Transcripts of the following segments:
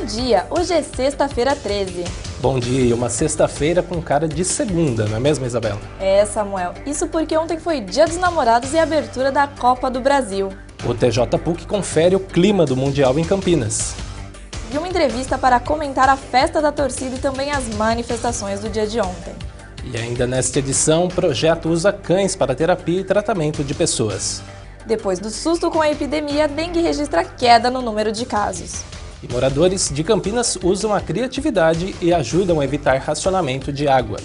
Bom dia, hoje é sexta-feira 13. Bom dia, e uma sexta-feira com cara de segunda, não é mesmo, Isabela? É, Samuel, isso porque ontem foi Dia dos Namorados e abertura da Copa do Brasil. O TJ PUC confere o clima do Mundial em Campinas. E uma entrevista para comentar a festa da torcida e também as manifestações do dia de ontem. E ainda nesta edição, o projeto usa cães para terapia e tratamento de pessoas. Depois do susto com a epidemia, a dengue registra queda no número de casos. E moradores de Campinas usam a criatividade e ajudam a evitar racionamento de água.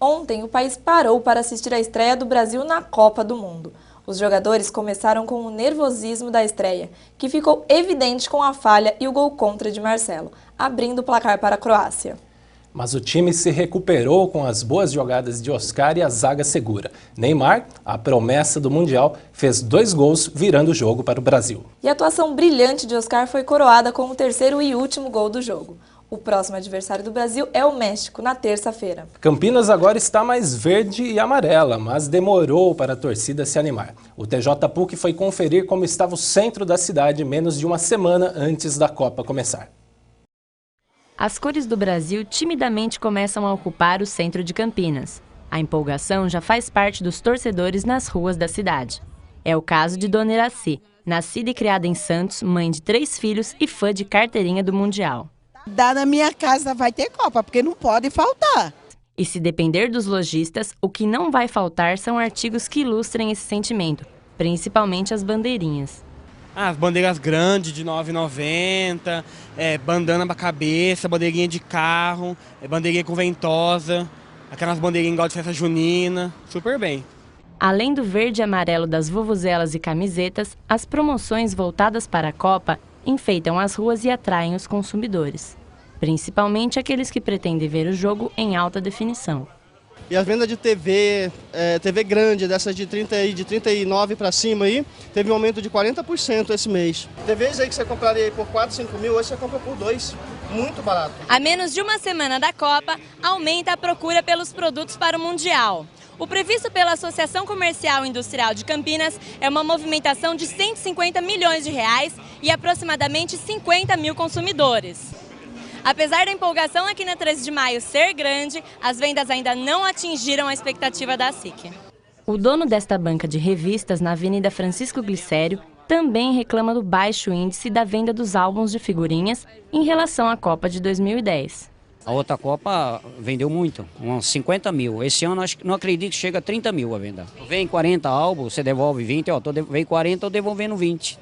Ontem, o país parou para assistir à estreia do Brasil na Copa do Mundo. Os jogadores começaram com o nervosismo da estreia, que ficou evidente com a falha e o gol contra de Marcelo, abrindo o placar para a Croácia. Mas o time se recuperou com as boas jogadas de Oscar e a zaga segura. Neymar, a promessa do Mundial, fez 2 gols virando o jogo para o Brasil. E a atuação brilhante de Oscar foi coroada com o terceiro e último gol do jogo. O próximo adversário do Brasil é o México, na terça-feira. Campinas agora está mais verde e amarela, mas demorou para a torcida se animar. O TJ PUC foi conferir como estava o centro da cidade menos de uma semana antes da Copa começar. As cores do Brasil timidamente começam a ocupar o centro de Campinas. A empolgação já faz parte dos torcedores nas ruas da cidade. É o caso de Dona Iraci, nascida e criada em Santos, mãe de 3 filhos e fã de carteirinha do Mundial. Na minha casa vai ter Copa, porque não pode faltar. E se depender dos lojistas, o que não vai faltar são artigos que ilustrem esse sentimento, principalmente as bandeirinhas. As bandeiras grandes de R$ 9,90, bandana pra cabeça, bandeirinha de carro, bandeirinha com ventosa, aquelas bandeirinhas igual de festa junina, super bem. Além do verde e amarelo das vuvuzelas e camisetas, as promoções voltadas para a Copa enfeitam as ruas e atraem os consumidores, principalmente aqueles que pretendem ver o jogo em alta definição. E as vendas de TV grande, dessas de 39 para cima aí, teve um aumento de 40% esse mês. TVs aí que você compraria aí por 4, 5 mil, hoje você compra por 2, muito barato. A menos de uma semana da Copa, aumenta a procura pelos produtos para o Mundial. O previsto pela Associação Comercial e Industrial de Campinas é uma movimentação de 150 milhões de reais e aproximadamente 50 mil consumidores. Apesar da empolgação aqui na 13 de maio ser grande, as vendas ainda não atingiram a expectativa da SIC. O dono desta banca de revistas na Avenida Francisco Glicério também reclama do baixo índice da venda dos álbuns de figurinhas em relação à Copa de 2010. A outra Copa vendeu muito, uns 50 mil. Esse ano não acredito que chega a 30 mil a venda. Vem 40 álbuns, você devolve 20, vem 40, eu devolvendo 20.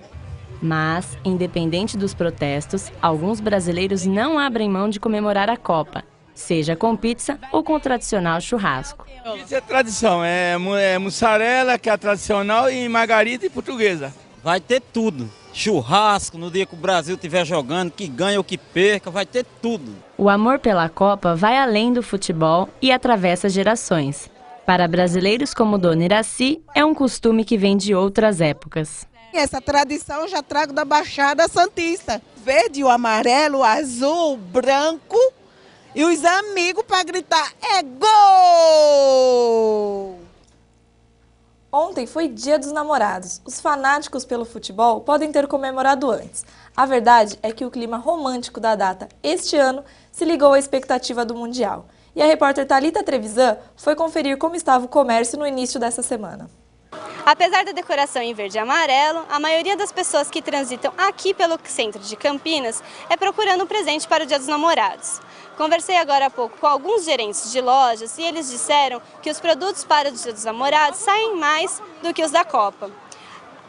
Mas, independente dos protestos, alguns brasileiros não abrem mão de comemorar a Copa, seja com pizza ou com o tradicional churrasco. Pizza é tradição, é mussarela, que é a tradicional, e margarita e portuguesa. Vai ter tudo. Churrasco no dia que o Brasil estiver jogando, que ganha ou que perca, vai ter tudo. O amor pela Copa vai além do futebol e atravessa gerações. Para brasileiros como Dona Iraci, é um costume que vem de outras épocas. Essa tradição eu já trago da Baixada Santista. Verde, o amarelo, o azul, o branco e os amigos para gritar, é gol! Ontem foi Dia dos Namorados. Os fanáticos pelo futebol podem ter comemorado antes. A verdade é que o clima romântico da data este ano se ligou à expectativa do Mundial. E a repórter Thalita Trevisan foi conferir como estava o comércio no início dessa semana. Apesar da decoração em verde e amarelo, a maioria das pessoas que transitam aqui pelo centro de Campinas é procurando um presente para o Dia dos Namorados. Conversei agora há pouco com alguns gerentes de lojas e eles disseram que os produtos para o Dia dos Namorados saem mais do que os da Copa.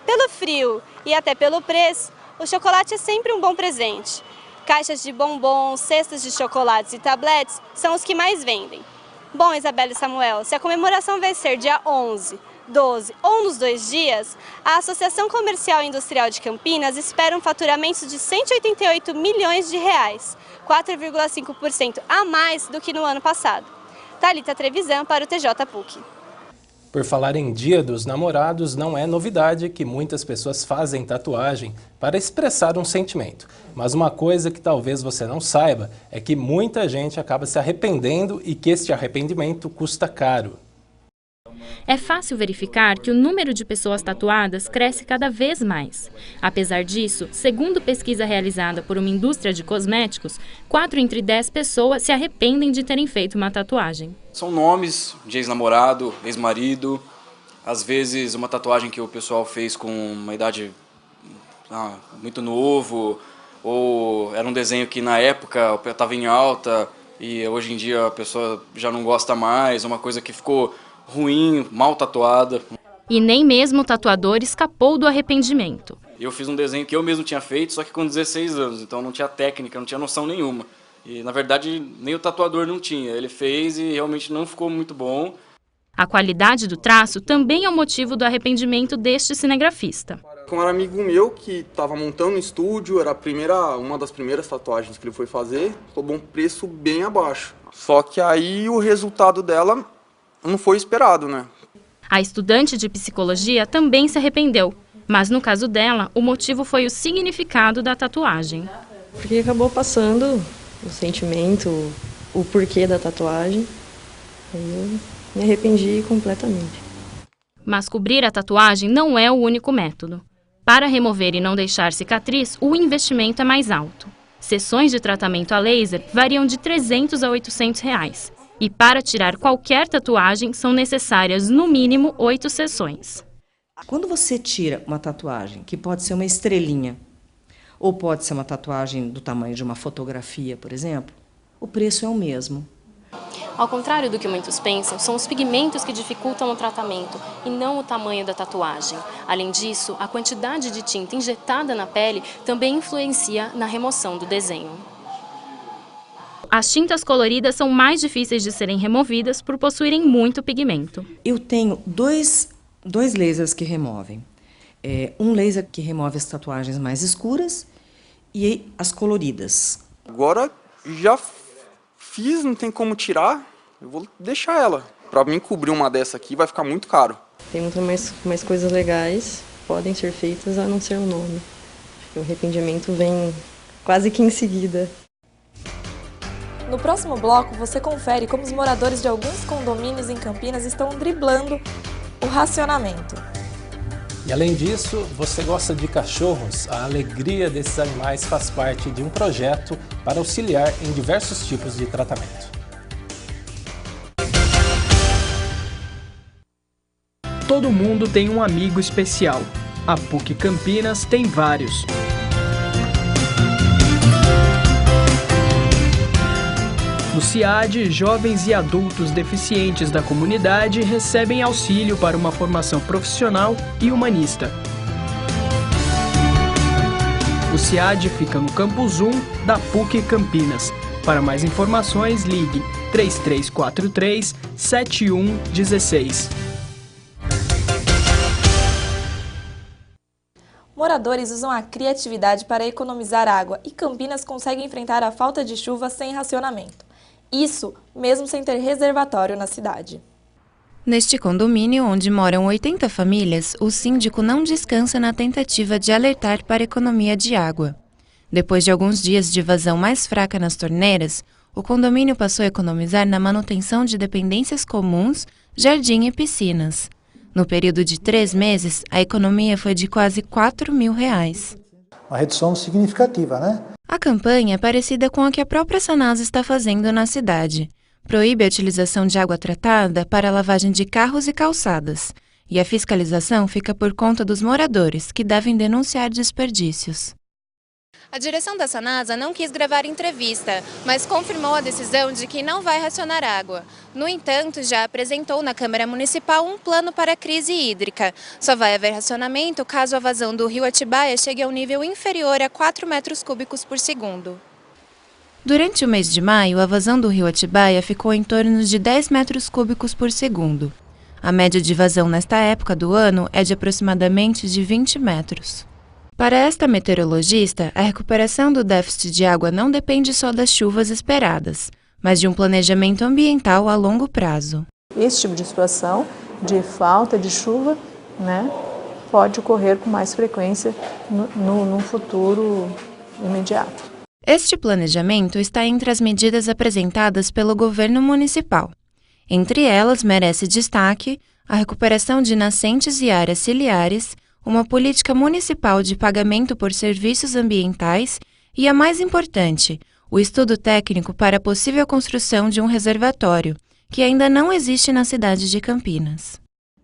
Pelo frio e até pelo preço, o chocolate é sempre um bom presente. Caixas de bombons, cestas de chocolates e tabletes são os que mais vendem. Bom, Isabela e Samuel, se a comemoração vai ser dia 11, 12 ou nos 2 dias, a Associação Comercial e Industrial de Campinas espera um faturamento de 188 milhões de reais, 4,5% a mais do que no ano passado. Thalita Trevisan para o TJ PUC. Por falar em Dia dos Namorados, não é novidade que muitas pessoas fazem tatuagem para expressar um sentimento. Mas uma coisa que talvez você não saiba é que muita gente acaba se arrependendo e que este arrependimento custa caro. É fácil verificar que o número de pessoas tatuadas cresce cada vez mais. Apesar disso, segundo pesquisa realizada por uma indústria de cosméticos, 4 entre 10 pessoas se arrependem de terem feito uma tatuagem. São nomes de ex-namorado, ex-marido, às vezes uma tatuagem que o pessoal fez com uma idade muito novo, ou era um desenho que na época estava em alta e hoje em dia a pessoa já não gosta mais, uma coisa que ficou ruim, mal tatuada. E nem mesmo o tatuador escapou do arrependimento. Eu fiz um desenho que eu mesmo tinha feito, só que com 16 anos, então não tinha técnica, não tinha noção nenhuma. E na verdade nem o tatuador não tinha, ele fez e realmente não ficou muito bom. A qualidade do traço também é o motivo do arrependimento deste cinegrafista. Um amigo meu que estava montando um estúdio, era uma das primeiras tatuagens que ele foi fazer, cobrou um preço bem abaixo. Só que aí o resultado dela não foi esperado, né? A estudante de psicologia também se arrependeu, mas no caso dela, o motivo foi o significado da tatuagem. Porque acabou passando o sentimento, o porquê da tatuagem, aí eu me arrependi completamente. Mas cobrir a tatuagem não é o único método. Para remover e não deixar cicatriz, o investimento é mais alto. Sessões de tratamento a laser variam de R$ 300 a R$ 800 reais. E para tirar qualquer tatuagem, são necessárias no mínimo 8 sessões. Quando você tira uma tatuagem, que pode ser uma estrelinha, ou pode ser uma tatuagem do tamanho de uma fotografia, por exemplo, o preço é o mesmo. Ao contrário do que muitos pensam, são os pigmentos que dificultam o tratamento e não o tamanho da tatuagem. Além disso, a quantidade de tinta injetada na pele também influencia na remoção do desenho. As tintas coloridas são mais difíceis de serem removidas por possuírem muito pigmento. Eu tenho dois lasers que removem. Um laser que remove as tatuagens mais escuras e as coloridas. Agora já fiz, não tem como tirar, eu vou deixar ela. Para mim cobrir uma dessa aqui vai ficar muito caro. Tem muito mais coisas legais, podem ser feitas a não ser o nome. O arrependimento vem quase que em seguida. No próximo bloco, você confere como os moradores de alguns condomínios em Campinas estão driblando o racionamento. E além disso, você gosta de cachorros? A alegria desses animais faz parte de um projeto para auxiliar em diversos tipos de tratamento. Todo mundo tem um amigo especial. A PUC Campinas tem vários. No CIAD, jovens e adultos deficientes da comunidade recebem auxílio para uma formação profissional e humanista. O CIAD fica no Campus 1 da PUC Campinas. Para mais informações, ligue 3343-7116. Moradores usam a criatividade para economizar água e Campinas consegue enfrentar a falta de chuva sem racionamento. Isso mesmo sem ter reservatório na cidade. Neste condomínio, onde moram 80 famílias, o síndico não descansa na tentativa de alertar para a economia de água. Depois de alguns dias de vazão mais fraca nas torneiras, o condomínio passou a economizar na manutenção de dependências comuns, jardim e piscinas. No período de 3 meses, a economia foi de quase R$ 4.000. Uma redução significativa, né? A campanha é parecida com a que a própria Sanasa está fazendo na cidade. Proíbe a utilização de água tratada para a lavagem de carros e calçadas. E a fiscalização fica por conta dos moradores, que devem denunciar desperdícios. A direção da Sanasa não quis gravar entrevista, mas confirmou a decisão de que não vai racionar água. No entanto, já apresentou na Câmara Municipal um plano para a crise hídrica. Só vai haver racionamento caso a vazão do rio Atibaia chegue a um nível inferior a 4 metros cúbicos por segundo. Durante o mês de maio, a vazão do rio Atibaia ficou em torno de 10 metros cúbicos por segundo. A média de vazão nesta época do ano é de aproximadamente de 20 metros. Para esta meteorologista, a recuperação do déficit de água não depende só das chuvas esperadas, mas de um planejamento ambiental a longo prazo. Esse tipo de situação de falta de chuva, pode ocorrer com mais frequência no futuro imediato. Este planejamento está entre as medidas apresentadas pelo governo municipal. Entre elas, merece destaque a recuperação de nascentes e áreas ciliares, uma política municipal de pagamento por serviços ambientais e, a mais importante, o estudo técnico para a possível construção de um reservatório, que ainda não existe na cidade de Campinas.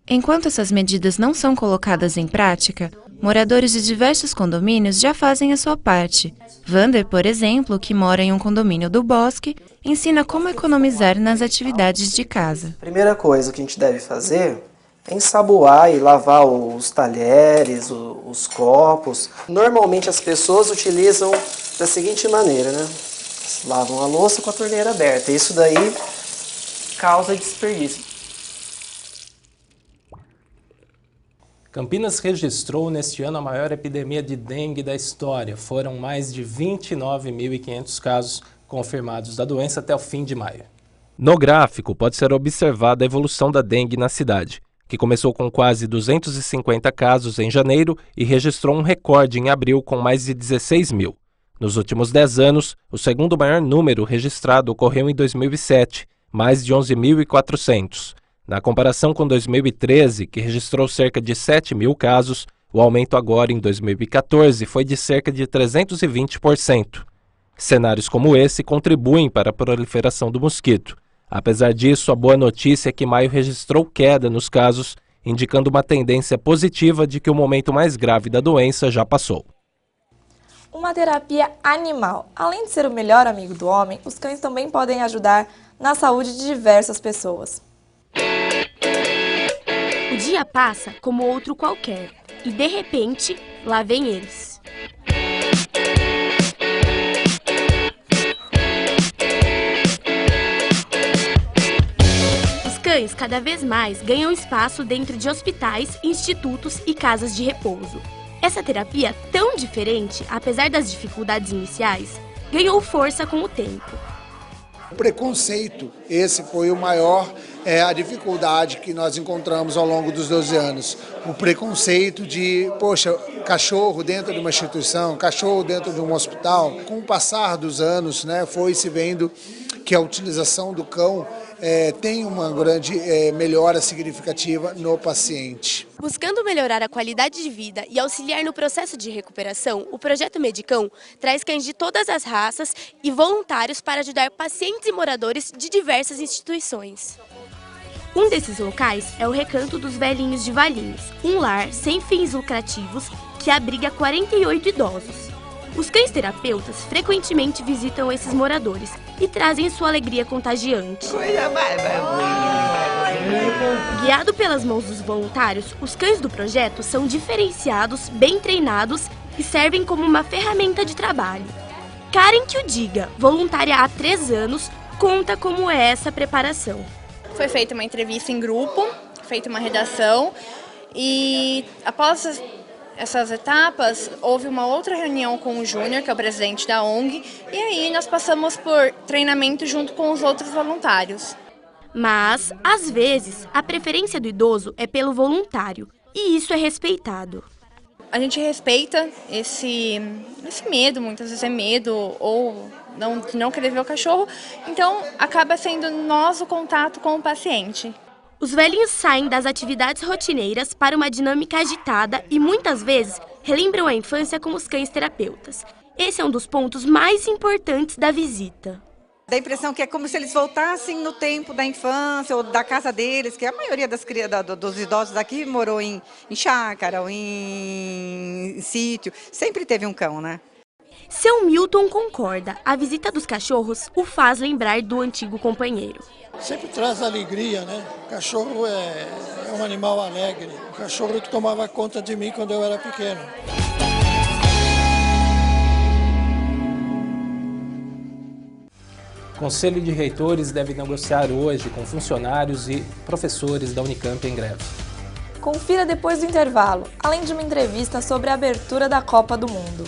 Enquanto essas medidas não são colocadas em prática, moradores de diversos condomínios já fazem a sua parte. Vander, por exemplo, que mora em um condomínio do Bosque, ensina como economizar nas atividades de casa. A primeira coisa que a gente deve fazer é ensaboar e lavar os talheres, os copos. Normalmente as pessoas utilizam da seguinte maneira, né? Lavam a louça com a torneira aberta. Isso daí causa desperdício. Campinas registrou neste ano a maior epidemia de dengue da história. Foram mais de 29.500 casos confirmados da doença até o fim de maio. No gráfico, pode ser observada a evolução da dengue na cidade, que começou com quase 250 casos em janeiro e registrou um recorde em abril com mais de 16 mil. Nos últimos 10 anos, o segundo maior número registrado ocorreu em 2007, mais de 11.400. Na comparação com 2013, que registrou cerca de 7 mil casos, o aumento agora em 2014 foi de cerca de 320%. Cenários como esse contribuem para a proliferação do mosquito. Apesar disso, a boa notícia é que maio registrou queda nos casos, indicando uma tendência positiva de que o momento mais grave da doença já passou. Uma terapia animal. Além de ser o melhor amigo do homem, os cães também podem ajudar na saúde de diversas pessoas. O dia passa como outro qualquer e, de repente, lá vem eles. Os cães cada vez mais ganham espaço dentro de hospitais, institutos e casas de repouso. Essa terapia tão diferente, apesar das dificuldades iniciais, ganhou força com o tempo. O preconceito, esse foi o maior, a dificuldade que nós encontramos ao longo dos 12 anos. O preconceito de, poxa, cachorro dentro de uma instituição, cachorro dentro de um hospital. Com o passar dos anos, né, foi se vendo que a utilização do cão tem uma grande melhora significativa no paciente. Buscando melhorar a qualidade de vida e auxiliar no processo de recuperação, o Projeto Medicão traz cães de todas as raças e voluntários para ajudar pacientes e moradores de diversas instituições. Um desses locais é o Recanto dos Velhinhos de Valinhos, um lar sem fins lucrativos que abriga 48 idosos. Os cães terapeutas frequentemente visitam esses moradores e trazem sua alegria contagiante. Guiado pelas mãos dos voluntários, os cães do projeto são diferenciados, bem treinados e servem como uma ferramenta de trabalho. Karen que o diga, voluntária há 3 anos, conta como é essa preparação. Foi feita uma entrevista em grupo, feita uma redação e após essas etapas, houve uma outra reunião com o Júnior, que é o presidente da ONG, e aí nós passamos por treinamento junto com os outros voluntários. Mas, às vezes, a preferência do idoso é pelo voluntário, e isso é respeitado. A gente respeita esse medo, muitas vezes é medo ou não querer ver o cachorro, então acaba sendo nós o contato com o paciente. Os velhinhos saem das atividades rotineiras para uma dinâmica agitada e muitas vezes relembram a infância com os cães terapeutas. Esse é um dos pontos mais importantes da visita. Dá a impressão que é como se eles voltassem no tempo da infância ou da casa deles, que a maioria dos idosos aqui morou em chácara ou em sítio. Sempre teve um cão, né? Seu Milton concorda. A visita dos cachorros o faz lembrar do antigo companheiro. Sempre traz alegria, né? O cachorro é um animal alegre. O cachorro que tomava conta de mim quando eu era pequeno. O Conselho de Reitores deve negociar hoje com funcionários e professores da Unicamp em greve. Confira depois do intervalo, além de uma entrevista sobre a abertura da Copa do Mundo.